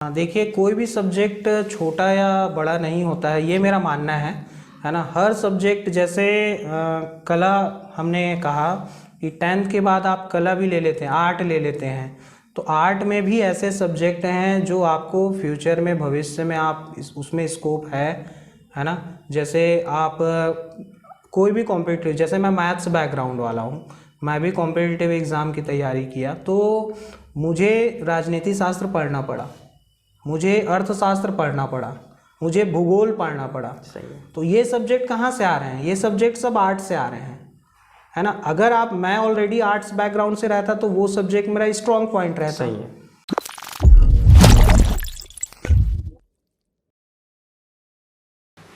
देखिए, कोई भी सब्जेक्ट छोटा या बड़ा नहीं होता है, ये मेरा मानना है ना। हर सब्जेक्ट जैसे कला, हमने कहा कि 10th के बाद आप कला भी ले लेते हैं, आर्ट ले लेते हैं, तो आर्ट में भी ऐसे सब्जेक्ट हैं जो आपको फ्यूचर में, भविष्य में आप उसमें स्कोप है ना। जैसे आप कोई भी कॉम्पिटिटिव, जैसे मैं मैथ्स बैकग्राउंड वाला हूँ, मैं भी कॉम्पिटिटिव एग्ज़ाम की तैयारी किया, तो मुझे राजनीति शास्त्र पढ़ना पड़ा, मुझे अर्थशास्त्र पढ़ना पड़ा, मुझे भूगोल पढ़ना पड़ा। सही है। तो ये सब्जेक्ट कहाँ से आ रहे हैं? ये सब्जेक्ट सब आर्ट से आ रहे हैं, है ना। अगर मैं ऑलरेडी आर्ट्स बैकग्राउंड से रहता तो वो सब्जेक्ट मेरा स्ट्रॉन्ग पॉइंट रहता। सही है।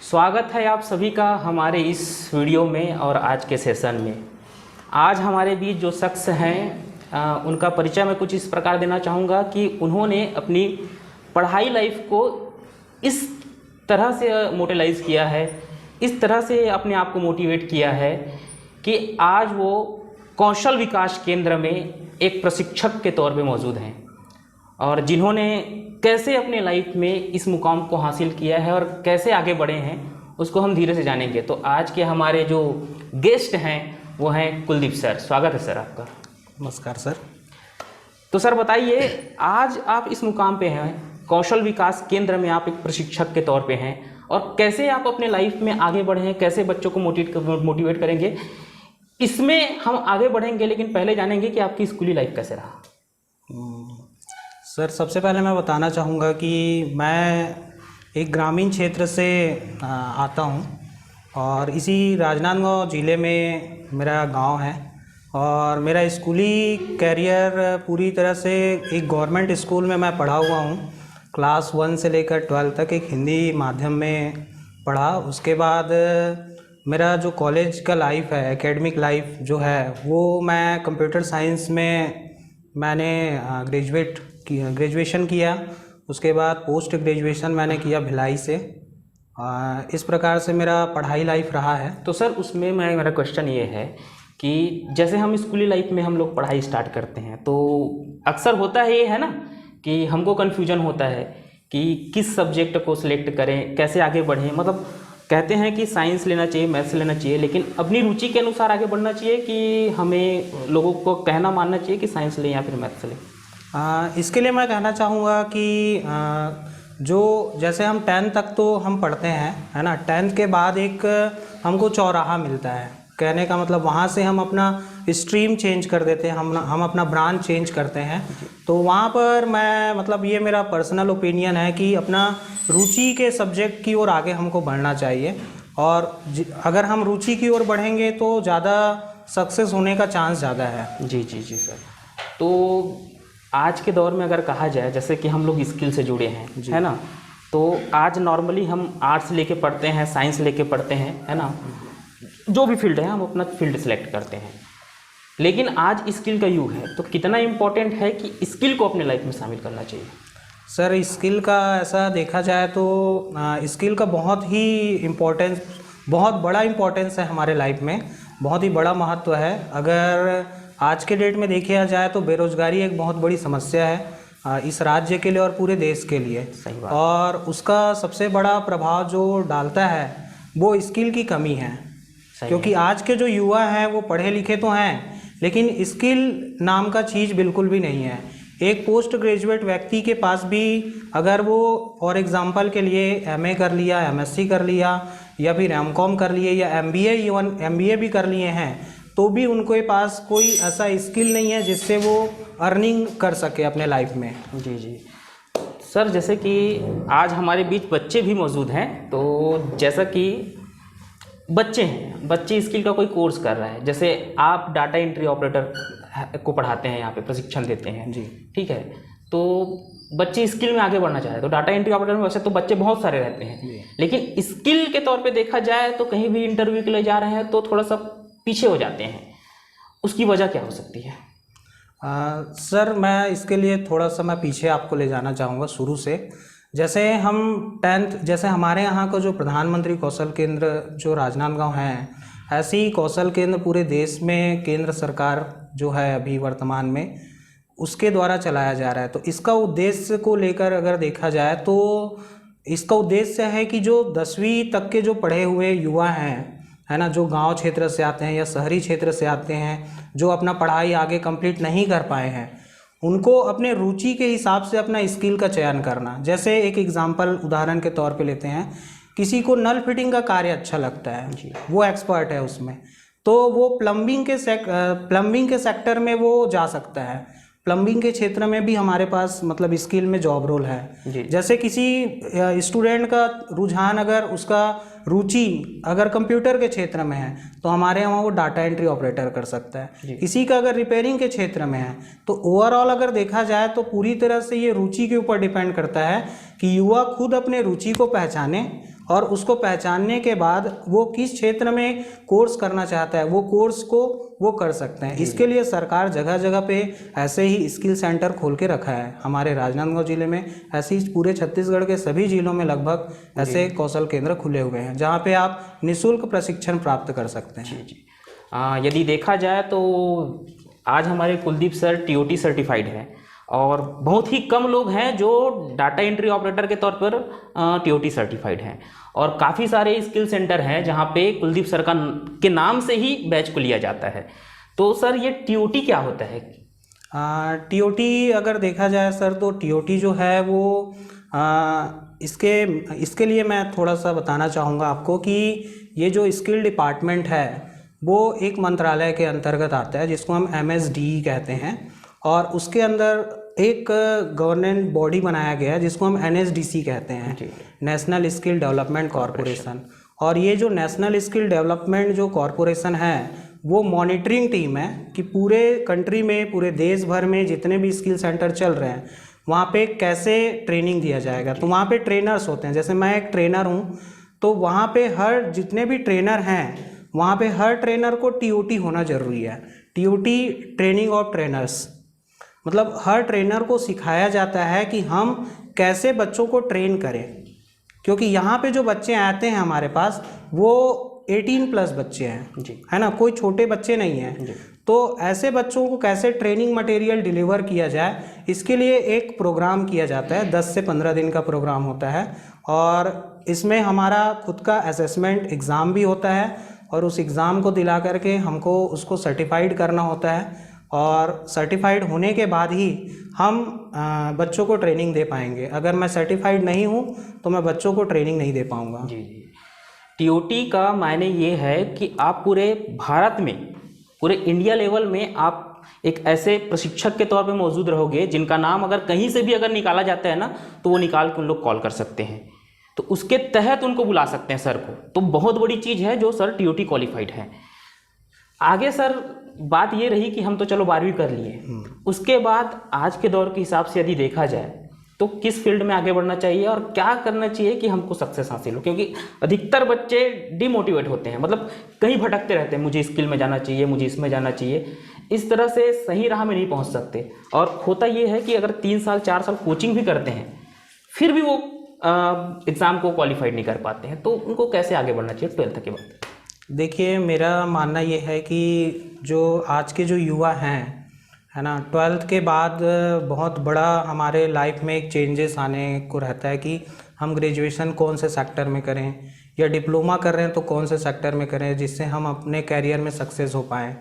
स्वागत है आप सभी का हमारे इस वीडियो में और आज के सेशन में। आज हमारे बीच जो शख्स हैं उनका परिचय मैं कुछ इस प्रकार देना चाहूँगा कि उन्होंने अपनी पढ़ाई लाइफ को इस तरह से मोटिलाइज किया है, इस तरह से अपने आप को मोटिवेट किया है कि आज वो कौशल विकास केंद्र में एक प्रशिक्षक के तौर पे मौजूद हैं, और जिन्होंने कैसे अपने लाइफ में इस मुकाम को हासिल किया है और कैसे आगे बढ़े हैं उसको हम धीरे से जानेंगे। तो आज के हमारे जो गेस्ट हैं वो हैं कुलदीप सर। स्वागत है सर आपका। नमस्कार सर। तो सर बताइए, आज आप इस मुकाम पे हैं, कौशल विकास केंद्र में आप एक प्रशिक्षक के तौर पे हैं, और कैसे आप अपने लाइफ में आगे बढ़े हैं, कैसे बच्चों को मोटिवेट करेंगे, इसमें हम आगे बढ़ेंगे। लेकिन पहले जानेंगे कि आपकी स्कूली लाइफ कैसे रहा। सर, सबसे पहले मैं बताना चाहूँगा कि मैं एक ग्रामीण क्षेत्र से आता हूँ, और इसी राजनांदगांव ज़िले में मेरा गांव है, और मेरा स्कूली कैरियर पूरी तरह से एक गवर्नमेंट स्कूल में मैं पढ़ा हुआ हूँ। क्लास 1 से लेकर 12 तक एक हिंदी माध्यम में पढ़ा। उसके बाद मेरा जो कॉलेज का लाइफ है, एकेडमिक लाइफ जो है, वो मैं कंप्यूटर साइंस में मैंने ग्रेजुएशन किया। उसके बाद पोस्ट ग्रेजुएशन मैंने किया भिलाई से। इस प्रकार से मेरा पढ़ाई लाइफ रहा है। तो सर उसमें मेरा क्वेश्चन ये है कि जैसे हम स्कूली लाइफ में हम लोग पढ़ाई स्टार्ट करते हैं तो अक्सर होता है ये है ना कि हमको कन्फ्यूजन होता है कि किस सब्जेक्ट को सिलेक्ट करें, कैसे आगे बढ़ें। मतलब कहते हैं कि साइंस लेना चाहिए, मैथ्स लेना चाहिए, लेकिन अपनी रुचि के अनुसार आगे बढ़ना चाहिए कि हमें लोगों को कहना मानना चाहिए कि साइंस लें या फिर मैथ्स लें। इसके लिए मैं कहना चाहूँगा कि जो जैसे हम 10th तक तो हम पढ़ते हैं, है ना। 10th के बाद एक हमको चौराहा मिलता है, कहने का मतलब वहाँ से हम अपना स्ट्रीम चेंज कर देते हैं, हम अपना ब्रांच चेंज करते हैं। तो वहाँ पर मैं, मतलब ये मेरा पर्सनल ओपिनियन है कि अपना रुचि के सब्जेक्ट की ओर आगे हमको बढ़ना चाहिए, और अगर हम रुचि की ओर बढ़ेंगे तो ज़्यादा सक्सेस होने का चांस ज़्यादा है। जी जी जी सर। तो आज के दौर में अगर कहा जाए, जैसे कि हम लोग स्किल से जुड़े हैं, है ना, तो आज नॉर्मली हम आर्ट्स लेके पढ़ते हैं, साइंस लेके पढ़ते हैं, है ना, जो भी फील्ड है हम अपना फील्ड सेलेक्ट करते हैं। लेकिन आज स्किल का युग है, तो कितना इम्पोर्टेंट है कि स्किल को अपने लाइफ में शामिल करना चाहिए? सर, स्किल का ऐसा देखा जाए तो स्किल का बहुत ही इम्पोर्टेंस, बहुत बड़ा इम्पोर्टेंस है हमारे लाइफ में, बहुत ही बड़ा महत्व है। अगर आज के डेट में देखा जाए तो बेरोज़गारी एक बहुत बड़ी समस्या है इस राज्य के लिए और पूरे देश के लिए। सही बात। और उसका सबसे बड़ा प्रभाव जो डालता है वो स्किल की कमी है, क्योंकि आज के जो युवा हैं वो पढ़े लिखे तो हैं, लेकिन स्किल नाम का चीज़ बिल्कुल भी नहीं है। एक पोस्ट ग्रेजुएट व्यक्ति के पास भी अगर वो फॉर एग्ज़ाम्पल के लिए MA कर लिया, MSc कर लिया, या फिर MCOM कर लिए, या MBA, इवन MBA भी कर लिए हैं, तो भी उनके पास कोई ऐसा स्किल नहीं है जिससे वो अर्निंग कर सके अपने लाइफ में। जी जी सर, जैसे कि आज हमारे बीच बच्चे भी मौजूद हैं, तो जैसा कि बच्चे स्किल का कोई कोर्स कर रहा है, जैसे आप डाटा एंट्री ऑपरेटर को पढ़ाते हैं, यहाँ पे प्रशिक्षण देते हैं जी, ठीक है। तो बच्चे स्किल में आगे बढ़ना चाह रहे हैं, तो डाटा एंट्री ऑपरेटर में वैसे तो बच्चे बहुत सारे रहते हैं, लेकिन स्किल के तौर पे देखा जाए तो कहीं भी इंटरव्यू के लिए जा रहे हैं तो थोड़ा सा पीछे हो जाते हैं। उसकी वजह क्या हो सकती है? सर, मैं इसके लिए थोड़ा सा मैं पीछे आपको ले जाना चाहूँगा शुरू से। जैसे हम 10th, जैसे हमारे यहाँ का जो प्रधानमंत्री कौशल केंद्र जो राजनांदगांव है, ऐसे ही कौशल केंद्र पूरे देश में केंद्र सरकार जो है अभी वर्तमान में उसके द्वारा चलाया जा रहा है। तो इसका उद्देश्य को लेकर अगर देखा जाए तो इसका उद्देश्य है कि जो 10वीं तक के जो पढ़े हुए युवा हैं, है ना, जो गांव क्षेत्र से आते हैं या शहरी क्षेत्र से आते हैं, जो अपना पढ़ाई आगे कंप्लीट नहीं कर पाए हैं, उनको अपने रुचि के हिसाब से अपना स्किल का चयन करना। जैसे एक एग्जांपल उदाहरण के तौर पे लेते हैं, किसी को नल फिटिंग का कार्य अच्छा लगता है, वो एक्सपर्ट है उसमें, तो वो प्लम्बिंग के सेक्टर में वो जा सकता है। प्लम्बिंग के क्षेत्र में भी हमारे पास मतलब स्किल में जॉब रोल है। जैसे किसी स्टूडेंट का रुझान, अगर उसका रुचि अगर कंप्यूटर के क्षेत्र में है तो हमारे यहाँ वो डाटा एंट्री ऑपरेटर कर सकता है। किसी का अगर रिपेयरिंग के क्षेत्र में है, तो ओवरऑल अगर देखा जाए तो पूरी तरह से ये रुचि के ऊपर डिपेंड करता है कि युवा खुद अपने रुचि को पहचाने और उसको पहचानने के बाद वो किस क्षेत्र में कोर्स करना चाहता है, वो कोर्स को वो कर सकते हैं। इसके लिए सरकार जगह जगह पे ऐसे ही स्किल सेंटर खोल के रखा है। हमारे राजनांदगांव जिले में ऐसे ही पूरे छत्तीसगढ़ के सभी जिलों में लगभग ऐसे कौशल केंद्र खुले हुए हैं जहाँ पे आप निःशुल्क प्रशिक्षण प्राप्त कर सकते हैं। जी। यदि देखा जाए तो आज हमारे कुलदीप सर TOT सर्टिफाइड हैं और बहुत ही कम लोग हैं जो डाटा एंट्री ऑपरेटर के तौर पर TOT सर्टिफाइड हैं, और काफ़ी सारे स्किल सेंटर हैं जहां पे कुलदीप सर के नाम से ही बैच को लिया जाता है। तो सर ये TOT क्या होता है? TOT अगर देखा जाए सर तो TOT जो है वो इसके लिए मैं थोड़ा सा बताना चाहूँगा आपको कि ये जो स्किल डिपार्टमेंट है वो एक मंत्रालय के अंतर्गत आता है जिसको हम MSDE कहते हैं, और उसके अंदर एक गवर्नेंस बॉडी बनाया गया है जिसको हम NSDC कहते हैं, नेशनल स्किल डेवलपमेंट कॉरपोरेशन। और ये जो नेशनल स्किल डेवलपमेंट जो कॉरपोरेशन है वो मॉनिटरिंग टीम है कि पूरे कंट्री में, पूरे देश भर में जितने भी स्किल सेंटर चल रहे हैं वहाँ पे कैसे ट्रेनिंग दिया जाएगा। तो वहाँ पे ट्रेनर्स होते हैं, जैसे मैं एक ट्रेनर हूँ तो वहाँ पे हर जितने भी ट्रेनर हैं वहाँ पे हर ट्रेनर को TOT होना ज़रूरी है। TOT ट्रेनिंग ऑफ ट्रेनर्स, मतलब हर ट्रेनर को सिखाया जाता है कि हम कैसे बच्चों को ट्रेन करें, क्योंकि यहाँ पे जो बच्चे आते हैं हमारे पास वो 18+ बच्चे हैं जी, है ना, कोई छोटे बच्चे नहीं हैं। तो ऐसे बच्चों को कैसे ट्रेनिंग मटेरियल डिलीवर किया जाए, इसके लिए एक प्रोग्राम किया जाता है। 10 से 15 दिन का प्रोग्राम होता है और इसमें हमारा खुद का असेसमेंट एग्ज़ाम भी होता है और उस एग्ज़ाम को दिला करके हमको उसको सर्टिफाइड करना होता है, और सर्टिफाइड होने के बाद ही हम बच्चों को ट्रेनिंग दे पाएंगे। अगर मैं सर्टिफाइड नहीं हूँ तो मैं बच्चों को ट्रेनिंग नहीं दे पाऊँगा। जी। TOT का मायने ये है कि आप पूरे भारत में, पूरे इंडिया लेवल में आप एक ऐसे प्रशिक्षक के तौर पे मौजूद रहोगे जिनका नाम अगर कहीं से भी अगर निकाला जाता है ना तो वो निकाल के उन लोग कॉल कर सकते हैं, तो उसके तहत उनको बुला सकते हैं सर को। तो बहुत बड़ी चीज़ है जो सर TOT क्वालिफाइड है। आगे सर बात ये रही कि हम तो चलो 12वीं कर लिए, उसके बाद आज के दौर के हिसाब से यदि देखा जाए तो किस फील्ड में आगे बढ़ना चाहिए और क्या करना चाहिए कि हमको सक्सेस हासिल हो, क्योंकि अधिकतर बच्चे डिमोटिवेट होते हैं, मतलब कहीं भटकते रहते हैं, मुझे स्किल में जाना चाहिए, मुझे इसमें जाना चाहिए, इस तरह से सही राह में नहीं पहुंच सकते। और होता ये है कि अगर 3 साल 4 साल कोचिंग भी करते हैं फिर भी वो एग्ज़ाम को क्वालिफाइड नहीं कर पाते हैं, तो उनको कैसे आगे बढ़ना चाहिए 12th के बाद? देखिए, मेरा मानना ये है कि जो आज के जो युवा हैं, है ना, 12th के बाद बहुत बड़ा हमारे लाइफ में एक चेंजेस आने को रहता है कि हम ग्रेजुएशन कौन से सेक्टर में करें या डिप्लोमा कर रहे हैं तो कौन से सेक्टर में करें जिससे हम अपने कैरियर में सक्सेस हो पाएँ,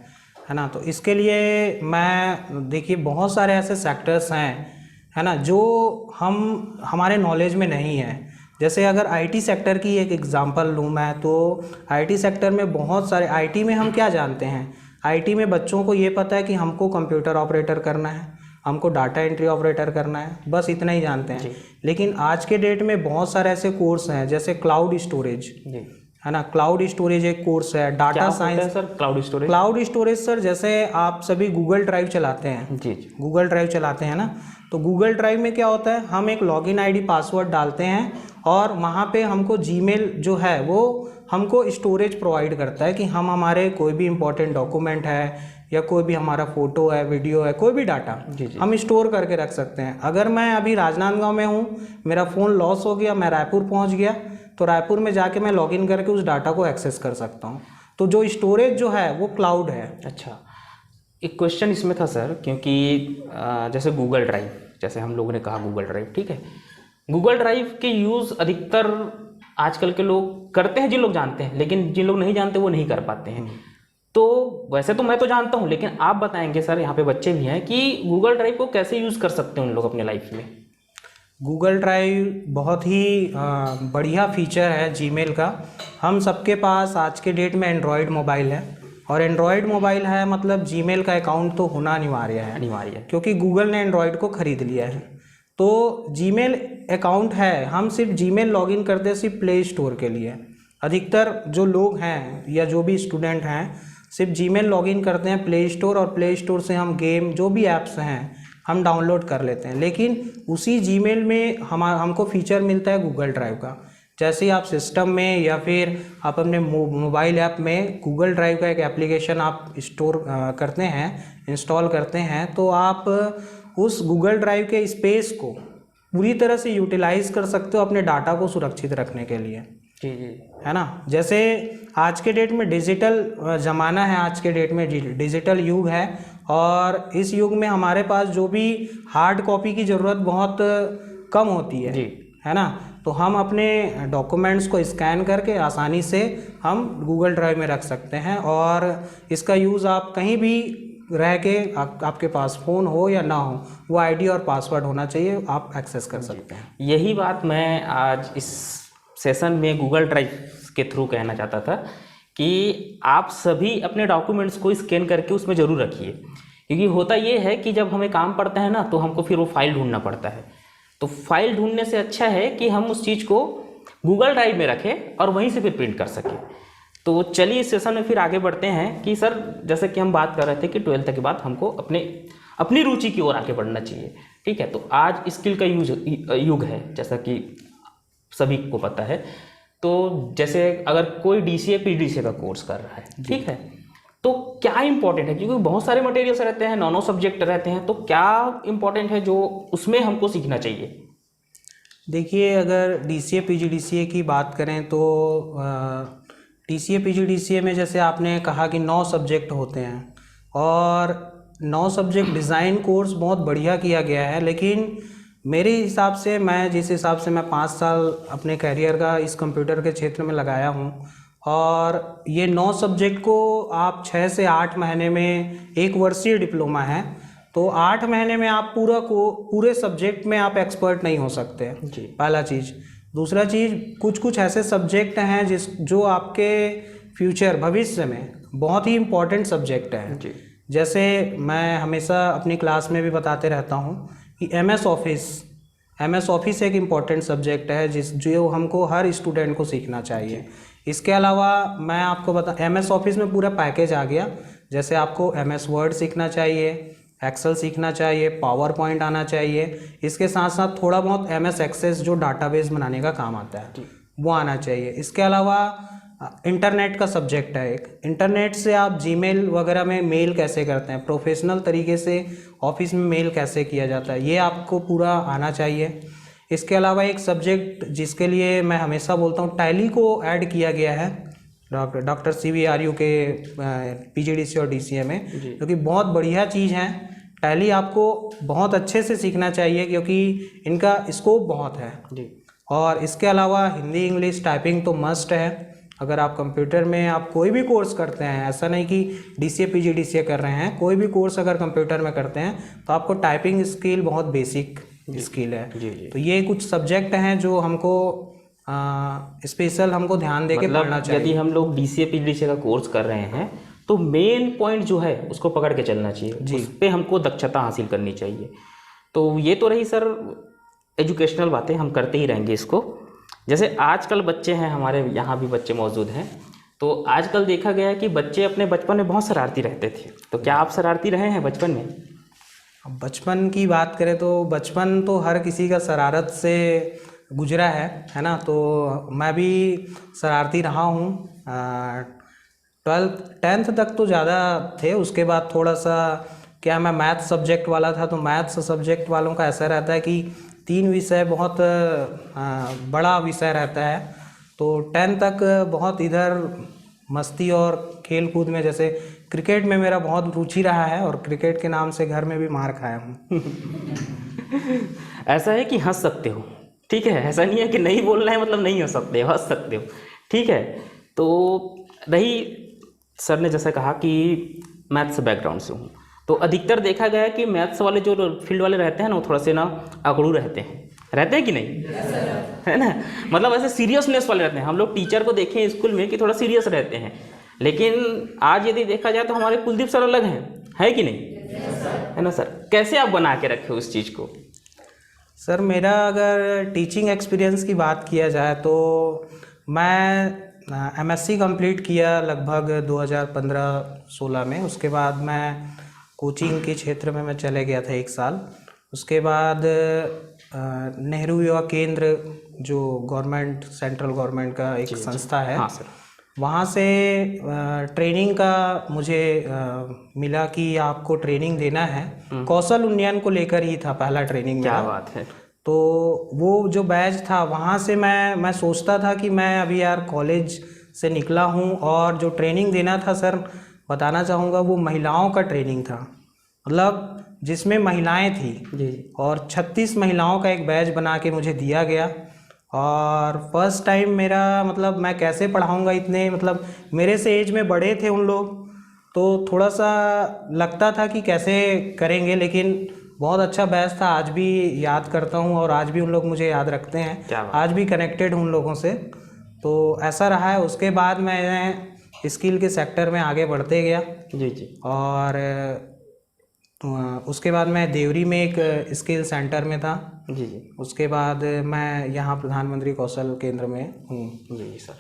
है ना। तो इसके लिए मैं देखिए बहुत सारे ऐसे सेक्टर्स हैं, है ना, जो हमारे नॉलेज में नहीं है। जैसे अगर IT सेक्टर की एक एग्जांपल लूँ मैं, तो IT सेक्टर में बहुत सारे, IT में हम क्या जानते हैं, IT में बच्चों को ये पता है कि हमको कंप्यूटर ऑपरेटर करना है, हमको डाटा एंट्री ऑपरेटर करना है, बस इतना ही जानते हैं। लेकिन आज के डेट में बहुत सारे ऐसे कोर्स हैं जैसे क्लाउड स्टोरेज, है ना, क्लाउड स्टोरेज एक कोर्स है, data science. Sir cloud storage sir, जैसे आप सभी गूगल ड्राइव चलाते हैं जी, गूगल ड्राइव चलाते हैं ना, तो गूगल ड्राइव में क्या होता है, हम एक लॉगिन ID पासवर्ड डालते हैं और वहाँ पे हमको जीमेल जो है वो हमको स्टोरेज प्रोवाइड करता है कि हम हमारे कोई भी इम्पोर्टेंट डॉक्यूमेंट है या कोई भी हमारा फ़ोटो है, वीडियो है, कोई भी डाटा हम स्टोर करके रख सकते हैं। अगर मैं अभी राजनांदगांव में हूँ, मेरा फ़ोन लॉस हो गया, मैं रायपुर पहुँच गया, तो रायपुर में जाके मैं लॉगिन करके उस डाटा को एक्सेस कर सकता हूँ। तो जो स्टोरेज जो है वो क्लाउड है। अच्छा, एक क्वेश्चन इसमें था सर, क्योंकि जैसे गूगल ड्राइव, जैसे हम लोगों ने कहा गूगल ड्राइव, ठीक है, गूगल ड्राइव के यूज़ अधिकतर आजकल के लोग करते हैं, जिन लोग जानते हैं, लेकिन जिन लोग नहीं जानते वो नहीं कर पाते हैं। तो वैसे तो मैं तो जानता हूँ, लेकिन आप बताएंगे सर, यहाँ पे बच्चे भी हैं, कि गूगल ड्राइव को कैसे यूज़ कर सकते हैं उन लोग अपने लाइफ में। गूगल ड्राइव बहुत ही बढ़िया फीचर है जीमेल का। हम सबके पास आज के डेट में एंड्रॉयड मोबाइल है, और एंड्रॉयड मोबाइल है मतलब जीमेल का अकाउंट तो होना अनिवार्य है, क्योंकि गूगल ने एंड्रॉयड को ख़रीद लिया है। तो जीमेल अकाउंट है, हम सिर्फ जीमेल लॉगिन करते हैं सिर्फ प्ले स्टोर के लिए। अधिकतर जो लोग हैं या जो भी स्टूडेंट हैं सिर्फ जीमेल लॉगिन करते हैं प्ले स्टोर, और प्ले स्टोर से हम गेम जो भी ऐप्स हैं हम डाउनलोड कर लेते हैं। लेकिन उसी जीमेल में हमको फीचर मिलता है गूगल ड्राइव का। जैसे आप सिस्टम में या फिर आप अपने मोबाइल ऐप में गूगल ड्राइव का एक एप्लीकेशन आप स्टोर करते हैं, इंस्टॉल करते हैं, तो आप उस गूगल ड्राइव के स्पेस को पूरी तरह से यूटिलाइज कर सकते हो अपने डाटा को सुरक्षित रखने के लिए। जी, है ना। जैसे आज के डेट में डिजिटल ज़माना है, आज के डेट में डिजिटल युग है, और इस युग में हमारे पास जो भी हार्ड कॉपी की ज़रूरत बहुत कम होती है, है ना। तो हम अपने डॉक्यूमेंट्स को स्कैन करके आसानी से हम गूगल ड्राइव में रख सकते हैं, और इसका यूज़ आप कहीं भी रह के आपके पास फ़ोन हो या ना हो, वो आईडी और पासवर्ड होना चाहिए, आप एक्सेस कर सकते हैं। यही बात मैं आज इस सेशन में गूगल ड्राइव के थ्रू कहना चाहता था कि आप सभी अपने डॉक्यूमेंट्स को स्कैन करके उसमें ज़रूर रखिए, क्योंकि होता ये है कि जब हमें काम पड़ता है ना, तो हमको फिर वो फाइल ढूंढना पड़ता है। तो फाइल ढूंढने से अच्छा है कि हम उस चीज़ को गूगल ड्राइव में रखें और वहीं से फिर प्रिंट कर सकें। तो चलिए इस सेशन में फिर आगे बढ़ते हैं कि सर, जैसे कि हम बात कर रहे थे कि 12th के बाद हमको अपनी रुचि की ओर आगे बढ़ना चाहिए, ठीक है। तो आज स्किल का युग है, जैसा कि सभी को पता है। तो जैसे अगर कोई DCA PGDCA का कोर्स कर रहा है, ठीक है, तो क्या इंपॉर्टेंट है, क्योंकि बहुत सारे मटेरियल्स रहते हैं, 9 सब्जेक्ट रहते हैं, तो क्या इंपॉर्टेंट है जो उसमें हमको सीखना चाहिए। देखिए, अगर DCA PGDCA की बात करें तो DCA PGDCA में जैसे आपने कहा कि 9 सब्जेक्ट होते हैं, और 9 सब्जेक्ट डिज़ाइन कोर्स बहुत बढ़िया किया गया है। लेकिन मेरे हिसाब से, मैं जिस हिसाब से मैं 5 साल अपने करियर का इस कंप्यूटर के क्षेत्र में लगाया हूँ, और ये 9 सब्जेक्ट को आप 6 से 8 महीने में, 1 वर्षीय डिप्लोमा है, तो 8 महीने में आप पूरे सब्जेक्ट में आप एक्सपर्ट नहीं हो सकते, पहला चीज़। दूसरा चीज़, कुछ ऐसे सब्जेक्ट हैं जो आपके फ्यूचर भविष्य में बहुत ही इम्पोर्टेंट सब्जेक्ट हैं। जैसे मैं हमेशा अपनी क्लास में भी बताते रहता हूँ कि MS ऑफिस एक इम्पॉर्टेंट सब्जेक्ट है जो हमको हर स्टूडेंट को सीखना चाहिए। इसके अलावा मैं आपको MS ऑफिस में पूरा पैकेज आ गया। जैसे आपको MS वर्ड सीखना चाहिए, एक्सेल सीखना चाहिए, पावर पॉइंट आना चाहिए, इसके साथ साथ थोड़ा बहुत MS एक्सेस जो डाटाबेस बनाने का काम आता है वो आना चाहिए। इसके अलावा इंटरनेट का सब्जेक्ट है एक, इंटरनेट से आप जीमेल वगैरह में मेल कैसे करते हैं, प्रोफेशनल तरीके से ऑफिस में मेल कैसे किया जाता है, ये आपको पूरा आना चाहिए। इसके अलावा एक सब्जेक्ट जिसके लिए मैं हमेशा बोलता हूँ, टैली को ऐड किया गया है डॉक्टर CVRU के PGDCA और DCA में, क्योंकि बहुत बढ़िया चीज़ है। टैली आपको बहुत अच्छे से सीखना चाहिए क्योंकि इनका स्कोप बहुत है जी। और इसके अलावा हिंदी इंग्लिश टाइपिंग तो मस्ट है। अगर आप कंप्यूटर में आप कोई भी कोर्स करते हैं, ऐसा नहीं कि DCA PGDCA कर रहे हैं, कोई भी कोर्स अगर कंप्यूटर में करते हैं तो आपको टाइपिंग स्किल बहुत बेसिक स्किल है जी। तो ये कुछ सब्जेक्ट हैं जो हमको स्पेशल हमको ध्यान देके पढ़ना चाहिए। यदि हम लोग DCA PGDCA का कोर्स कर रहे हैं तो मेन पॉइंट जो है उसको पकड़ के चलना चाहिए, उस पे हमको दक्षता हासिल करनी चाहिए। तो ये तो रही सर एजुकेशनल बातें, हम करते ही रहेंगे इसको। जैसे आजकल बच्चे हैं, हमारे यहाँ भी बच्चे मौजूद हैं, तो आजकल देखा गया है कि बच्चे अपने बचपन में बहुत शरारती रहते थे। तो क्या आप शरारती रहे हैं बचपन में? बचपन की बात करें तो बचपन तो हर किसी का शरारत से गुजरा है ना। तो मैं भी शरारती रहा हूँ। 10th तक तो ज़्यादा थे, उसके बाद थोड़ा सा क्या, मैं मैथ सब्जेक्ट वाला था, तो मैथ्स सब्जेक्ट वालों का ऐसा रहता है कि 3 विषय बहुत बड़ा विषय रहता है। तो 10th तक बहुत इधर मस्ती और खेल कूद में, जैसे क्रिकेट में मेरा बहुत रुचि रहा है और क्रिकेट के नाम से घर में भी मार खाया हूँ। ऐसा है कि हंस सकते हो, ठीक है, ऐसा नहीं है कि नहीं बोलना है मतलब नहीं हंस सकते हो, हंस सकते हो, ठीक है। तो रही, सर ने जैसे कहा कि मैथ्स बैकग्राउंड से हूँ, तो अधिकतर देखा गया है कि मैथ्स वाले जो फील्ड वाले रहते हैं ना, वो थोड़ा से ना अकड़ू रहते हैं कि नहीं, है ना, मतलब ऐसे सीरियसनेस वाले रहते हैं। हम लोग टीचर को देखें स्कूल में कि थोड़ा सीरियस रहते हैं, लेकिन आज यदि देखा जाए तो हमारे कुलदीप सर अलग हैं, है कि नहीं, है ना सर। कैसे आप बना के रखे उस चीज़ को? सर मेरा अगर टीचिंग एक्सपीरियंस की बात किया जाए तो मैं एमएससी कंप्लीट किया लगभग 2015-16 में। उसके बाद मैं कोचिंग के क्षेत्र में मैं चले गया था 1 साल। उसके बाद नेहरू युवा केंद्र जो गवर्नमेंट, सेंट्रल गवर्नमेंट का एक संस्था है, हाँ सर, वहाँ से ट्रेनिंग का मुझे मिला कि आपको ट्रेनिंग देना है। कौशल उन्नयन को लेकर ही था पहला ट्रेनिंग मेरा। क्या बात है। तो वो जो बैच था वहाँ से मैं सोचता था कि मैं अभी यार कॉलेज से निकला हूँ और जो ट्रेनिंग देना था सर, बताना चाहूँगा वो महिलाओं का ट्रेनिंग था, मतलब जिसमें महिलाएं थी जी। और 36 महिलाओं का एक बैच बना के मुझे दिया गया। और फर्स्ट टाइम मेरा, मतलब मैं कैसे पढ़ाऊँगा, इतने मतलब मेरे से एज में बड़े थे उन लोग, तो थोड़ा सा लगता था कि कैसे करेंगे, लेकिन बहुत अच्छा बैच था। आज भी याद करता हूँ और आज भी उन लोग मुझे याद रखते हैं, आज भी कनेक्टेड हूँ उन लोगों से। तो ऐसा रहा है। उसके बाद मैं स्किल के सेक्टर में आगे बढ़ते गया जी जी। और उसके बाद मैं देवरी में एक स्किल सेंटर में था। जी जी। उसके बाद मैं यहाँ प्रधानमंत्री कौशल केंद्र में हूँ। जी सर।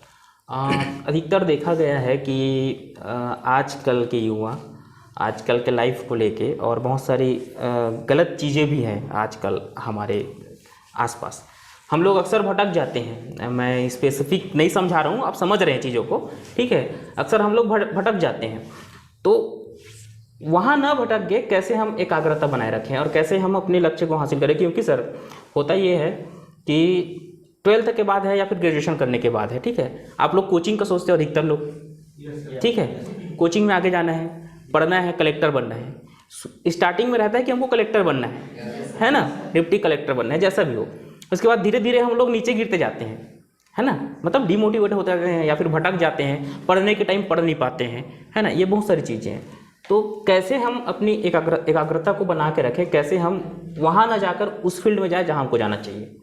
अधिकतर देखा गया है कि आजकल के युवा, आजकल के लाइफ को लेके और बहुत सारी गलत चीज़ें भी हैं आजकल हमारे आसपास, हम लोग अक्सर भटक जाते हैं। मैं स्पेसिफिक नहीं समझा रहा हूँ, आप समझ रहे हैं चीज़ों को, ठीक है। अक्सर हम लोग भटक जाते हैं, तो वहाँ ना भटक गए, कैसे हम एकाग्रता बनाए रखें और कैसे हम अपने लक्ष्य को हासिल करें। क्योंकि सर होता ये है कि 12th के बाद है या फिर ग्रेजुएशन करने के बाद है, ठीक है, आप लोग कोचिंग का सोचते हो अधिकतर लोग, ठीक है, कोचिंग में आगे जाना है, पढ़ना है, कलेक्टर बनना है। स्टार्टिंग में रहता है कि हमको कलेक्टर बनना है ना, डिप्टी कलेक्टर बनना है, जैसा भी हो। उसके बाद धीरे धीरे हम लोग नीचे गिरते जाते हैं, है ना, मतलब डिमोटिवेट होते जाते हैं या फिर भटक जाते हैं, पढ़ने के टाइम पढ़ नहीं पाते हैं, है ना, ये बहुत सारी चीज़ें हैं। तो कैसे हम अपनी एकाग्रता को बना के रखें, कैसे हम वहाँ ना जाकर उस फील्ड में जाए जहाँ हमको जाना चाहिए?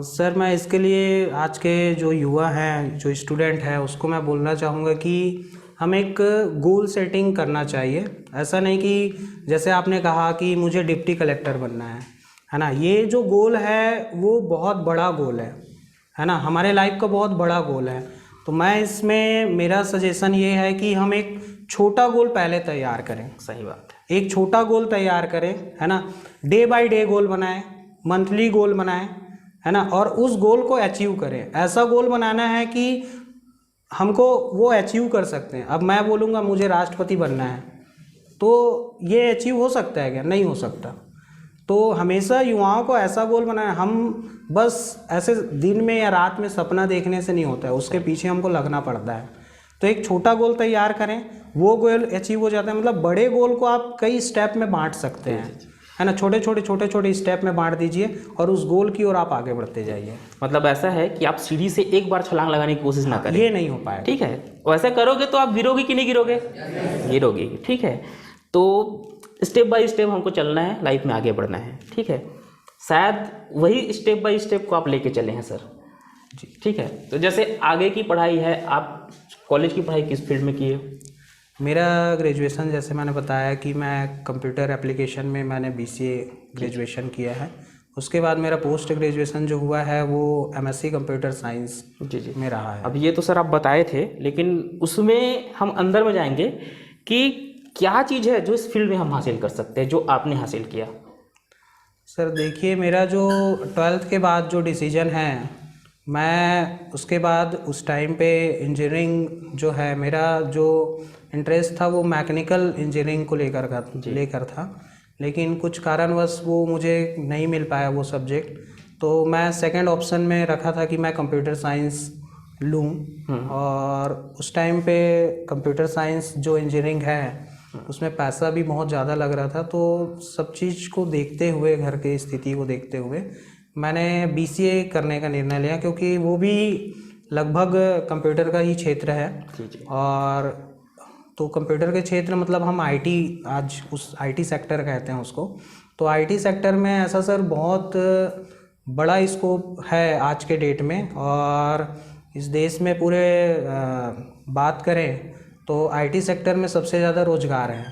सर मैं इसके लिए आज के जो युवा हैं, जो स्टूडेंट हैं, उसको मैं बोलना चाहूँगा कि हम एक गोल सेटिंग करना चाहिए। ऐसा नहीं कि जैसे आपने कहा कि मुझे डिप्टी कलेक्टर बनना है ना, ये जो गोल है वो बहुत बड़ा गोल है ना, हमारे लाइफ का बहुत बड़ा गोल है। तो मैं इसमें मेरा सजेशन ये है कि हम एक छोटा गोल पहले तैयार करें। सही बात है। एक छोटा गोल तैयार करें, है ना, डे बाय डे गोल बनाएं, मंथली गोल बनाएं, है ना, और उस गोल को अचीव करें। ऐसा गोल बनाना है कि हमको वो अचीव कर सकते हैं। अब मैं बोलूँगा मुझे राष्ट्रपति बनना है, तो ये अचीव हो सकता है क्या? नहीं हो सकता। तो हमेशा युवाओं को ऐसा गोल बनाना है। हम बस ऐसे दिन में या रात में सपना देखने से नहीं होता है, उसके पीछे हमको लगना पड़ता है। तो एक छोटा गोल तैयार करें, वो गोल अचीव हो जाता है। मतलब बड़े गोल को आप कई स्टेप में बांट सकते हैं, है ना, छोटे छोटे स्टेप में बांट दीजिए और उस गोल की ओर आप आगे बढ़ते जाइए। मतलब ऐसा है कि आप सीढ़ी से एक बार छलांग लगाने की कोशिश ना करें, ये नहीं हो पाएगा, ठीक है। वैसा करोगे तो आप गिरोगे कि नहीं गिरोगे? गिरोगे, ठीक है। तो स्टेप बाय स्टेप हमको चलना है, लाइफ में आगे बढ़ना है, ठीक है। शायद वही स्टेप बाय स्टेप को आप लेके चले हैं सर जी, ठीक है। तो जैसे आगे की पढ़ाई है, आप कॉलेज की पढ़ाई किस फील्ड में किए? मेरा ग्रेजुएशन, जैसे मैंने बताया कि मैं कंप्यूटर एप्लीकेशन में मैंने BCA ग्रेजुएशन किया है। उसके बाद मेरा पोस्ट ग्रेजुएशन जो हुआ है वो MSc कंप्यूटर साइंस जी जी में रहा है। अब ये तो सर आप बताए थे, लेकिन उसमें हम अंदर में जाएंगे कि क्या चीज़ है जो इस फील्ड में हम हासिल कर सकते हैं, जो आपने हासिल किया? सर देखिए, मेरा जो 12th के बाद जो डिसीजन है, मैं उसके बाद उस टाइम पे इंजीनियरिंग जो है, मेरा जो इंटरेस्ट था वो मैकेनिकल इंजीनियरिंग को लेकर था, लेकिन कुछ कारणवश वो मुझे नहीं मिल पाया वो सब्जेक्ट। तो मैं सेकंड ऑप्शन में रखा था कि मैं कंप्यूटर साइंस लूँ। और उस टाइम पे कंप्यूटर साइंस जो इंजीनियरिंग है उसमें पैसा भी बहुत ज़्यादा लग रहा था, तो सब चीज़ को देखते हुए, घर की स्थिति को देखते हुए मैंने बीसीए करने का निर्णय लिया, क्योंकि वो भी लगभग कंप्यूटर का ही क्षेत्र है। और तो कंप्यूटर के क्षेत्र मतलब हम आईटी, आज उस आईटी सेक्टर कहते हैं उसको। तो आईटी सेक्टर में ऐसा सर बहुत बड़ा स्कोप है आज के डेट में, और इस देश में पूरे बात करें तो आईटी सेक्टर में सबसे ज़्यादा रोजगार है।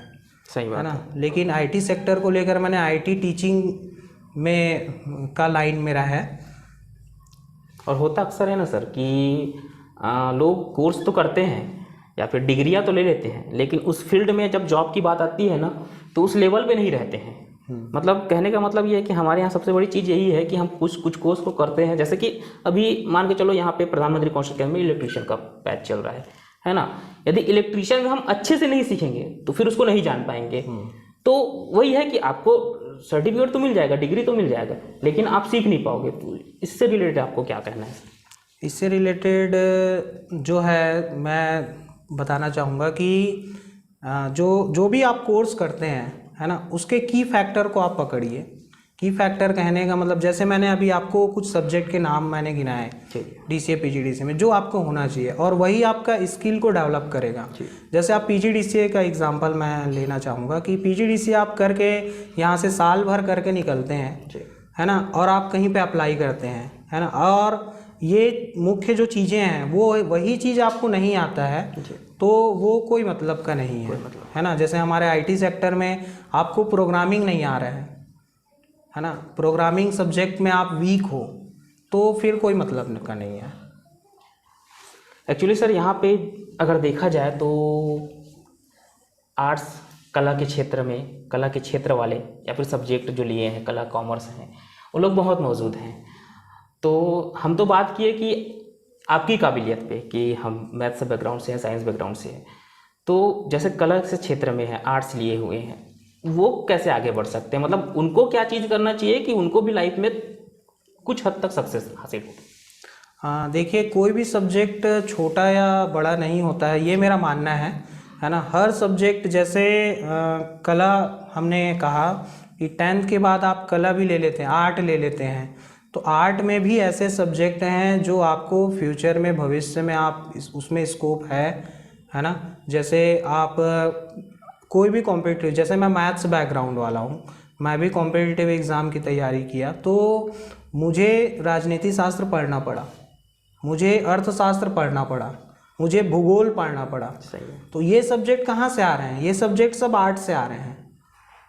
सही बात है ना। लेकिन आईटी सेक्टर को लेकर मैंने आईटी टीचिंग में का लाइन मेरा है। और होता अक्सर है ना सर कि लोग कोर्स तो करते हैं या फिर डिग्रियां तो ले लेते हैं, लेकिन उस फील्ड में जब जॉब की बात आती है ना तो उस लेवल पे नहीं रहते हैं। मतलब कहने का मतलब ये है कि हमारे यहाँ सबसे बड़ी चीज़ यही है कि हम कुछ कोर्स को करते हैं, जैसे कि अभी मान के चलो यहाँ पे प्रधानमंत्री कौशल केंद्र में इलेक्ट्रीशियन का बैच चल रहा है ना। यदि इलेक्ट्रीशियन हम अच्छे से नहीं सीखेंगे तो फिर उसको नहीं जान पाएंगे। तो वही है कि आपको सर्टिफिकेट तो मिल जाएगा, डिग्री तो मिल जाएगा, लेकिन आप सीख नहीं पाओगे। तो इससे रिलेटेड आपको क्या कहना है? इससे रिलेटेड जो है मैं बताना चाहूँगा कि जो भी आप कोर्स करते हैं, है ना, उसके की फैक्टर को आप पकड़िए। की फैक्टर कहने का मतलब, जैसे मैंने अभी आपको कुछ सब्जेक्ट के नाम मैंने गिनाए डीसीए पीजीडीसीए में, जो आपको होना चाहिए और वही आपका स्किल को डेवलप करेगा। जैसे आप पीजीडीसीए का एग्जांपल मैं लेना चाहूँगा कि पीजीडीसीए आप करके यहाँ से साल भर करके निकलते हैं, है ना, और आप कहीं पे अप्लाई करते हैं, है ना, और ये मुख्य जो चीज़ें हैं वो वही चीज़ आपको नहीं आता है तो वो कोई मतलब का नहीं है ना। जैसे हमारे आईटी सेक्टर में आपको प्रोग्रामिंग नहीं आ रहा है ना, प्रोग्रामिंग सब्जेक्ट में आप वीक हो तो फिर कोई मतलब का नहीं है। एक्चुअली सर यहाँ पे अगर देखा जाए तो आर्ट्स कला के क्षेत्र में, कला के क्षेत्र वाले या फिर सब्जेक्ट जो लिए हैं कला कॉमर्स हैं, वो लोग बहुत मौजूद हैं। तो हम तो बात किए कि आपकी काबिलियत पे कि हम मैथ्स बैकग्राउंड से हैं, साइंस बैकग्राउंड से हैं, तो जैसे कला के क्षेत्र में है, आर्ट्स लिए हुए हैं, वो कैसे आगे बढ़ सकते हैं? मतलब उनको क्या चीज़ करना चाहिए कि उनको भी लाइफ में कुछ हद तक सक्सेस हासिल हो? हाँ देखिए, कोई भी सब्जेक्ट छोटा या बड़ा नहीं होता है, ये मेरा मानना है ना। हर सब्जेक्ट जैसे कला हमने कहा कि 10th के बाद आप कला भी ले लेते हैं, आर्ट ले लेते हैं, तो आर्ट में भी ऐसे सब्जेक्ट हैं जो आपको फ्यूचर में, भविष्य में आप उसमें स्कोप है ना। जैसे आप कोई भी कॉम्पिटिटिव, जैसे मैं मैथ्स बैकग्राउंड वाला हूँ, मैं भी कॉम्पिटिटिव एग्ज़ाम की तैयारी किया, तो मुझे राजनीति शास्त्र पढ़ना पड़ा, मुझे अर्थशास्त्र पढ़ना पड़ा, मुझे भूगोल पढ़ना पड़ा। सही है। तो ये सब्जेक्ट कहाँ से आ रहे हैं? ये सब्जेक्ट सब आर्ट से आ रहे हैं,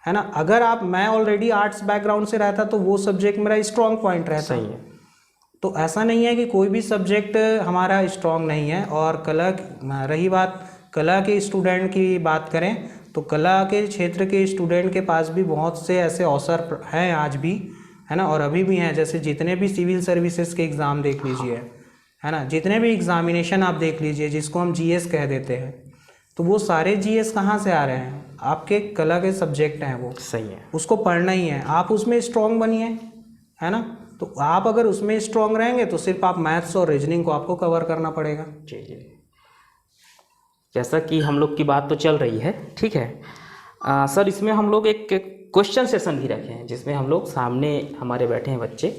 है ना। अगर मैं ऑलरेडी आर्ट्स बैकग्राउंड से रहता तो वो सब्जेक्ट मेरा स्ट्रॉन्ग पॉइंट रहता। सही है। तो ऐसा नहीं है कि कोई भी सब्जेक्ट हमारा स्ट्रॉन्ग नहीं है। और रही बात कला के स्टूडेंट की बात करें तो कला के क्षेत्र के स्टूडेंट के पास भी बहुत से ऐसे अवसर हैं आज भी, है ना, और अभी भी हैं। जैसे जितने भी सिविल सर्विसेज के एग्ज़ाम देख लीजिए, है ना, जितने भी एग्ज़ामिनेशन आप देख लीजिए जिसको हम जीएस कह देते हैं, तो वो सारे जीएस कहाँ से आ रहे हैं? आपके कला के सब्जेक्ट हैं वो। सही है। उसको पढ़ना ही है, आप उसमें स्ट्रॉन्ग बनिए, है ना। तो आप अगर उसमें स्ट्रॉन्ग रहेंगे तो सिर्फ आप मैथ्स और रीजनिंग को आपको कवर करना पड़ेगा। जी जी। जैसा कि हम लोग की बात तो चल रही है, ठीक है सर, इसमें हम लोग एक क्वेश्चन सेशन भी रखे हैं जिसमें हम लोग सामने हमारे बैठे हैं बच्चे,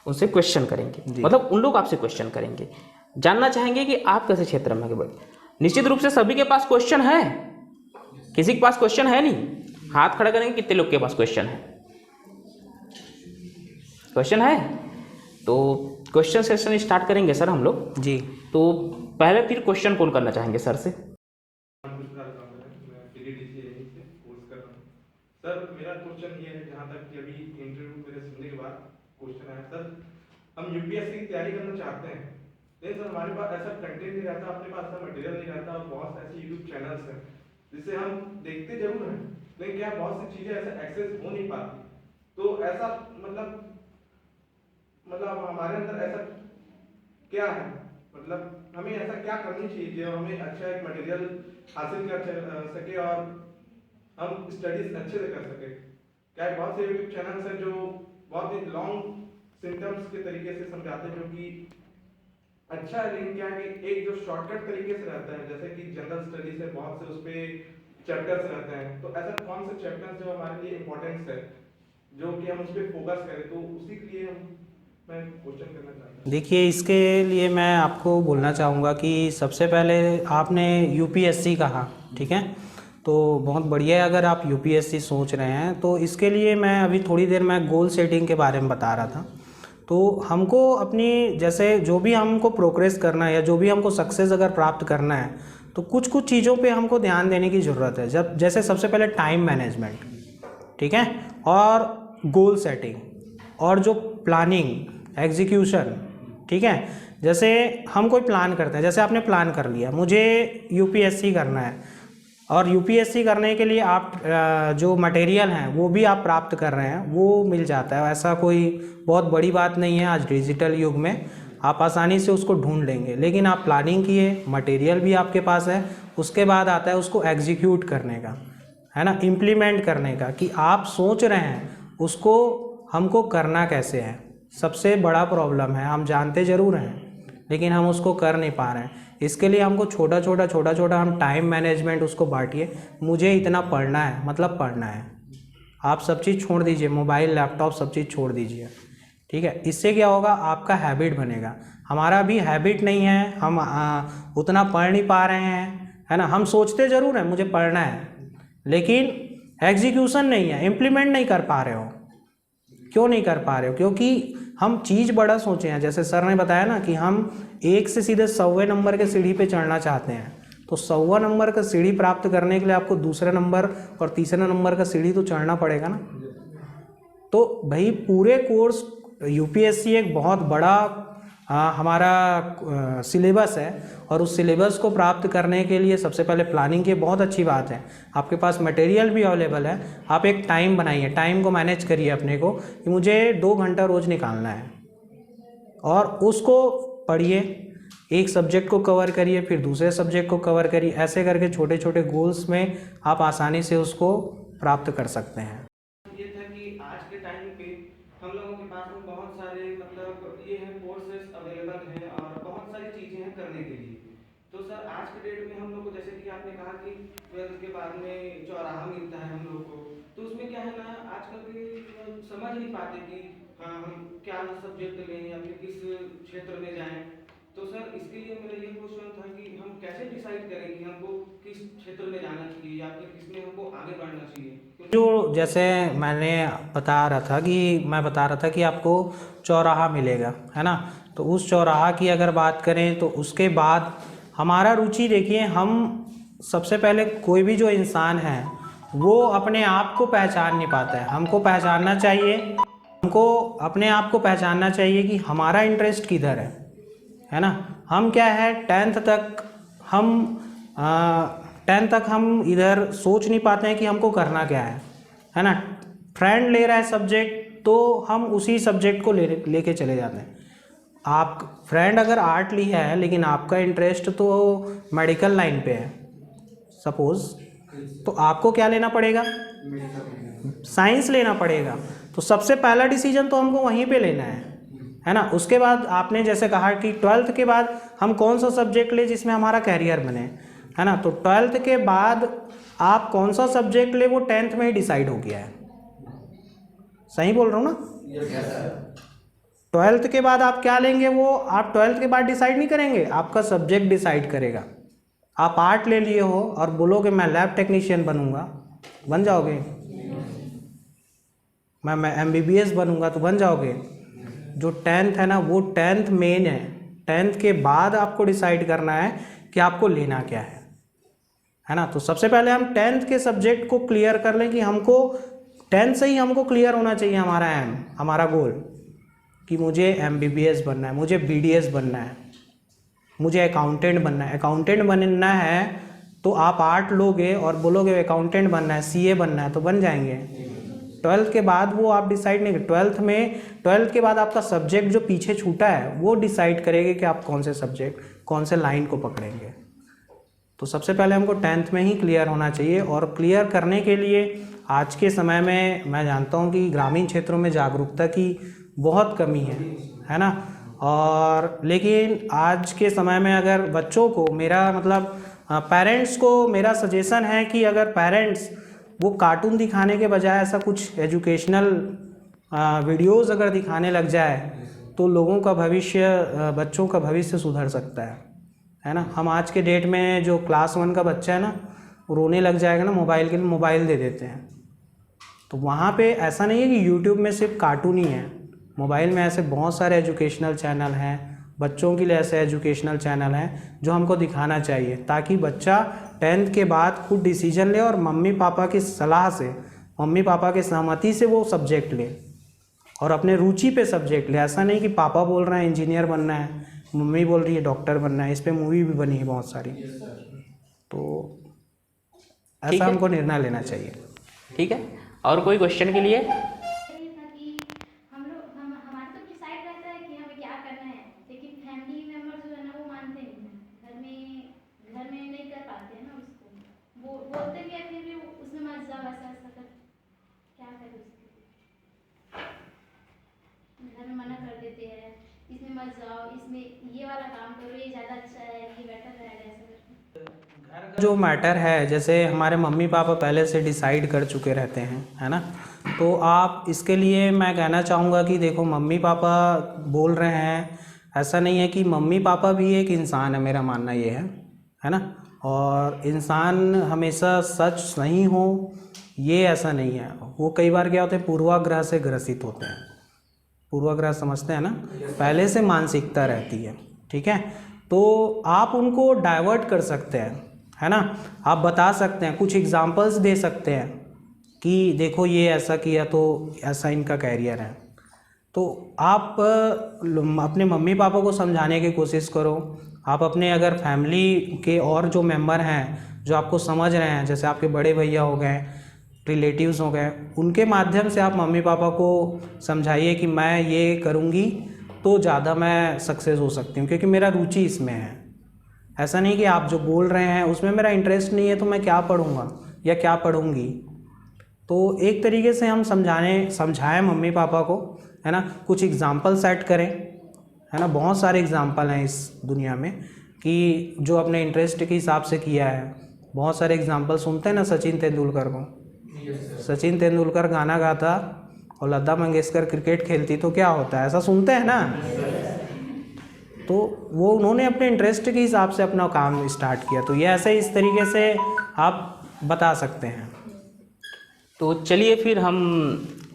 उनसे क्वेश्चन करेंगे। मतलब उन लोग आपसे क्वेश्चन करेंगे, जानना चाहेंगे कि आप कैसे क्षेत्र में आगे बढ़े। निश्चित रूप से सभी के पास क्वेश्चन है, किसी के पास क्वेश्चन है नहीं? हाथ खड़ा करेंगे, कितने लोग के पास क्वेश्चन है? क्वेश्चन है तो क्वेश्चन सेशन स्टार्ट करेंगे सर हम लोग जी। तो पहले फिर क्वेश्चन कौन करना चाहेंगे सर से? सर मेरा क्वेश्चन ये है, जहाँ तक कि अभी इंटरव्यू मेरे सुनने के बाद क्वेश्चन आया सर, हम यूपीएससी की तैयारी करना चाहते हैं, लेकिन सर हमारे पास ऐसा कंटेंट नहीं रहता, अपने पास ऐसा मटेरियल नहीं रहता, और बहुत ऐसे यूट्यूब चैनल्स हैं जिसे हम देखते जरूर हैं, लेकिन क्या बहुत सी चीज़ें ऐसे एक्सेस हो नहीं पाती। तो ऐसा मतलब हमारे अंदर ऐसा क्या है, मतलब हमें ऐसा क्या करनी चाहिए जो हमें अच्छा एक मटेरियल हासिल कर सके और हम स्टडीज अच्छे से कर सके? क्या बहुत से यूट्यूब चैनल्स हैं जो बहुत ही लॉन्ग सिम्टम्स के तरीके से समझाते हैं, जो कि अच्छा, लेकिन क्या है कि एक जो शॉर्टकट तरीके से रहता है, जैसे कि जनरल स्टडी से बहुत से उस पे चैप्टर्स रहते हैं, तो ऐसा कौन से चैप्टर्स जो हमारे लिए इम्पोर्टेंस है, जो कि हम उस पर फोकस करें, तो उसी के लिए मैं क्वेश्चन करना चाहता हूँ। देखिए, इसके लिए मैं आपको बोलना चाहूँगा कि सबसे पहले आपने यूपीएससी कहा, ठीक है, तो बहुत बढ़िया है अगर आप यूपीएससी सोच रहे हैं। तो इसके लिए मैं अभी थोड़ी देर मैं गोल सेटिंग के बारे में बता रहा था। तो हमको अपनी जैसे जो भी हमको प्रोग्रेस करना है या जो भी हमको सक्सेस अगर प्राप्त करना है, तो कुछ कुछ चीज़ों पे हमको ध्यान देने की ज़रूरत है। जब जैसे सबसे पहले टाइम मैनेजमेंट, ठीक है, और गोल सेटिंग, और जो प्लानिंग एग्जीक्यूशन, ठीक है। जैसे हम कोई प्लान करते हैं, जैसे आपने प्लान कर लिया मुझे यूपीएससी करना है, और यूपीएससी करने के लिए आप जो मटेरियल हैं वो भी आप प्राप्त कर रहे हैं, वो मिल जाता है। ऐसा कोई बहुत बड़ी बात नहीं है, आज डिजिटल युग में आप आसानी से उसको ढूंढ लेंगे। लेकिन आप प्लानिंग किए, मटेरियल भी आपके पास है, उसके बाद आता है उसको एग्जीक्यूट करने का, है ना, इम्प्लीमेंट करने का, कि आप सोच रहे हैं उसको हमको करना कैसे है। सबसे बड़ा प्रॉब्लम है, हम जानते ज़रूर हैं लेकिन हम उसको कर नहीं पा रहे हैं। इसके लिए हमको छोटा छोटा हम टाइम मैनेजमेंट उसको बांटिए। मुझे इतना पढ़ना है, मतलब पढ़ना है, आप सब चीज़ छोड़ दीजिए, मोबाइल लैपटॉप सब चीज़ छोड़ दीजिए, ठीक है। इससे क्या होगा, आपका हैबिट बनेगा। हमारा भी हैबिट नहीं है, हम उतना पढ़ नहीं पा रहे हैं, है ना। हम सोचते ज़रूर हैं मुझे पढ़ना है, लेकिन एग्जीक्यूशन नहीं है, इम्प्लीमेंट नहीं कर पा रहे हो। क्यों नहीं कर पा रहे हो? क्योंकि हम चीज़ बड़ा सोचे हैं। जैसे सर ने बताया ना कि हम 1 से सीधे 100वें नंबर के सीढ़ी पे चढ़ना चाहते हैं, तो 100वां नंबर का सीढ़ी प्राप्त करने के लिए आपको दूसरे नंबर और तीसरे नंबर का सीढ़ी तो चढ़ना पड़ेगा ना। तो भाई पूरे कोर्स यूपीएससी एक बहुत बड़ा हमारा सिलेबस है, और उस सिलेबस को प्राप्त करने के लिए सबसे पहले प्लानिंग की बहुत अच्छी बात है। आपके पास मटेरियल भी अवेलेबल है, आप एक टाइम बनाइए, टाइम को मैनेज करिए अपने को कि मुझे 2 घंटा रोज़ निकालना है, और उसको पढ़िए, एक सब्जेक्ट को कवर करिए, फिर दूसरे सब्जेक्ट को कवर करिए। ऐसे करके छोटे छोटे गोल्स में आप आसानी से उसको प्राप्त कर सकते हैं। ये था कि आज के टाइम पे हम लोगों के पास में बहुत सारे मतलब ये है कोर्सेज अवेलेबल हैं और बहुत सारी चीज़ें हैं करने के लिए। तो सर आज के डेट में हम लोग को, जैसे कि आपने कहा कि 12th के बाद में चौराहा मिलता है हम लोग को, तो उसमें क्या है ना, आजकल के लोग समझ नहीं पाते कि हाँ हम क्या सब्जेक्ट लें या फिर किस क्षेत्र में जाएं। तो सर इसके लिए मेरा ये क्वेश्चन था कि हम कैसे डिसाइड करें कि हमको किस क्षेत्र में जाना चाहिए या फिर किसमें हमको आगे बढ़ना चाहिए। जो जैसे मैं बता रहा था कि आपको चौराहा मिलेगा, है ना। तो उस चौराहा की अगर बात करें तो उसके बाद हमारा रुचि, देखिए हम सबसे पहले कोई भी जो इंसान है वो अपने आप को पहचान नहीं पाता है। हमको पहचानना चाहिए, हमको अपने आप को पहचानना चाहिए कि हमारा इंटरेस्ट किधर है ना। हम क्या है, 10th तक हम इधर सोच नहीं पाते हैं कि हमको करना क्या है ना। फ्रेंड ले रहा है सब्जेक्ट तो हम उसी सब्जेक्ट को लेके चले जाते हैं। आप फ्रेंड अगर आर्ट लिया है लेकिन आपका इंटरेस्ट तो मेडिकल लाइन पे है सपोज़, तो आपको क्या लेना पड़ेगा, साइंस लेना पड़ेगा। तो सबसे पहला डिसीजन तो हमको वहीं पे लेना है ना। उसके बाद आपने जैसे कहा कि 12th के बाद हम कौन सा सब्जेक्ट ले जिसमें हमारा कैरियर बने, है ना। तो 12th के बाद आप कौन सा सब्जेक्ट ले वो 10th में ही डिसाइड हो गया है। सही बोल रहा हूँ ना। 12th के बाद आप क्या लेंगे वो आप 12th के बाद डिसाइड नहीं करेंगे, आपका सब्जेक्ट डिसाइड करेगा। आप आर्ट ले लिए हो और बोलोगे मैं लैब टेक्नीशियन बनूंगा, बन जाओगे। मैं MBBS बनूंगा तो बन जाओगे। जो 10th है ना वो 10th मेन है। 10th के बाद आपको डिसाइड करना है कि आपको लेना क्या है ना। तो सबसे पहले हम 10th के सब्जेक्ट को क्लियर कर लें कि हमको 10th से ही हमको क्लियर होना चाहिए हमारा एम, हमारा गोल, कि मुझे MBBS बनना है, मुझे BDS बनना है, मुझे अकाउंटेंट बनना है। अकाउंटेंट बनना है तो आप आर्ट लोगे और बोलोगे अकाउंटेंट बनना है, CA बनना है, तो बन जाएंगे। 12th के बाद वो आप डिसाइड नहीं, 12th के बाद आपका सब्जेक्ट जो पीछे छूटा है वो डिसाइड करेंगे कि आप कौन से सब्जेक्ट, कौन से लाइन को पकड़ेंगे। तो सबसे पहले हमको 10th में ही क्लियर होना चाहिए। और क्लियर करने के लिए आज के समय में मैं जानता हूँ कि ग्रामीण क्षेत्रों में जागरूकता की बहुत कमी है ना। और लेकिन आज के समय में अगर बच्चों को मेरा मतलब पेरेंट्स को मेरा सजेशन है कि अगर पेरेंट्स वो कार्टून दिखाने के बजाय ऐसा कुछ एजुकेशनल वीडियोस अगर दिखाने लग जाए तो लोगों का भविष्य, बच्चों का भविष्य सुधर सकता है ना। हम आज के डेट में जो क्लास 1 का बच्चा है ना, वो रोने लग जाएगा ना मोबाइल के लिए, मोबाइल दे देते हैं। तो वहाँ पे ऐसा नहीं है कि यूट्यूब में सिर्फ कार्टून ही है, मोबाइल में ऐसे बहुत सारे एजुकेशनल चैनल हैं, बच्चों के लिए ऐसे एजुकेशनल चैनल हैं जो हमको दिखाना चाहिए, ताकि बच्चा 10th के बाद खुद डिसीजन ले और मम्मी पापा की सलाह से, मम्मी पापा की सहमति से वो सब्जेक्ट ले और अपने रुचि पे सब्जेक्ट ले। ऐसा नहीं कि पापा बोल रहे हैं इंजीनियर बनना है, मम्मी बोल रही है डॉक्टर बनना है। इस पे मूवी भी बनी है बहुत सारी। तो ऐसा हमको निर्णय लेना चाहिए। ठीक है, और कोई क्वेश्चन के लिए? इसमें मत जाओ, इसमें ये वाला काम करो, ये ज़्यादा अच्छा है, ये बेटर है। घर का जो मैटर है, जैसे हमारे मम्मी पापा पहले से डिसाइड कर चुके रहते हैं, है ना। तो आप इसके लिए मैं कहना चाहूँगा कि देखो, मम्मी पापा बोल रहे हैं, ऐसा नहीं है कि मम्मी पापा भी एक इंसान है, मेरा मानना ये है ना। और इंसान हमेशा सच नहीं हो ये ऐसा नहीं है। वो कई बार क्या होते हैं, पूर्वाग्रह से ग्रसित होते हैं। पूर्वाग्रह समझते हैं ना, पहले से मानसिकता रहती है, ठीक है। तो आप उनको डाइवर्ट कर सकते हैं, है ना। आप बता सकते हैं, कुछ एग्जांपल्स दे सकते हैं कि देखो ये ऐसा किया तो ऐसा इनका कैरियर है। तो आप अपने मम्मी पापा को समझाने की कोशिश करो। आप अपने अगर फैमिली के और जो मेंबर हैं जो आपको समझ रहे हैं, जैसे आपके बड़े भैया हो गए, रिलेटिव्स हो गए, उनके माध्यम से आप मम्मी पापा को समझाइए कि मैं ये करूँगी तो ज़्यादा मैं सक्सेस हो सकती हूँ, क्योंकि मेरा रुचि इसमें है। ऐसा नहीं कि आप जो बोल रहे हैं उसमें मेरा इंटरेस्ट नहीं है तो मैं क्या पढ़ूँगा या क्या पढ़ूँगी। तो एक तरीके से हम समझाएं मम्मी पापा को, है ना। कुछ एग्जाम्पल सेट करें, है ना। बहुत सारे एग्जाम्पल हैं इस दुनिया में कि जो अपने इंटरेस्ट के हिसाब से किया है। बहुत सारे एग्जाम्पल सुनते हैं ना, सचिन तेंदुलकर को। सचिन तेंदुलकर गाना गाता और लता मंगेशकर क्रिकेट खेलती तो क्या होता है, ऐसा सुनते हैं ना। तो वो उन्होंने अपने इंटरेस्ट के हिसाब से अपना काम स्टार्ट किया। तो ये ऐसे इस तरीके से आप बता सकते हैं। तो चलिए फिर हम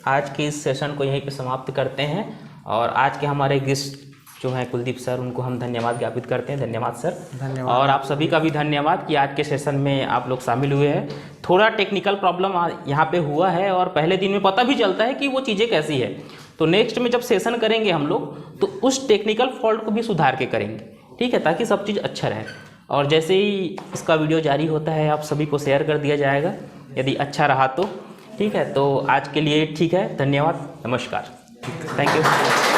आज के इस सेशन को यहीं पे समाप्त करते हैं। और आज के हमारे गेस्ट जो हैं कुलदीप सर, उनको हम धन्यवाद ज्ञापित करते हैं। धन्यवाद सर। धन्यवाद। और आप सभी का भी धन्यवाद कि आज के सेशन में आप लोग शामिल हुए हैं। थोड़ा टेक्निकल प्रॉब्लम यहाँ पे हुआ है और पहले दिन में पता भी चलता है कि वो चीज़ें कैसी है। तो नेक्स्ट में जब सेशन करेंगे हम लोग तो उस टेक्निकल फॉल्ट को भी सुधार के करेंगे, ठीक है, ताकि सब चीज़ अच्छा रहे। और जैसे ही इसका वीडियो जारी होता है आप सभी को शेयर कर दिया जाएगा यदि अच्छा रहा तो, ठीक है। तो आज के लिए ठीक है, धन्यवाद, नमस्कार, थैंक यू।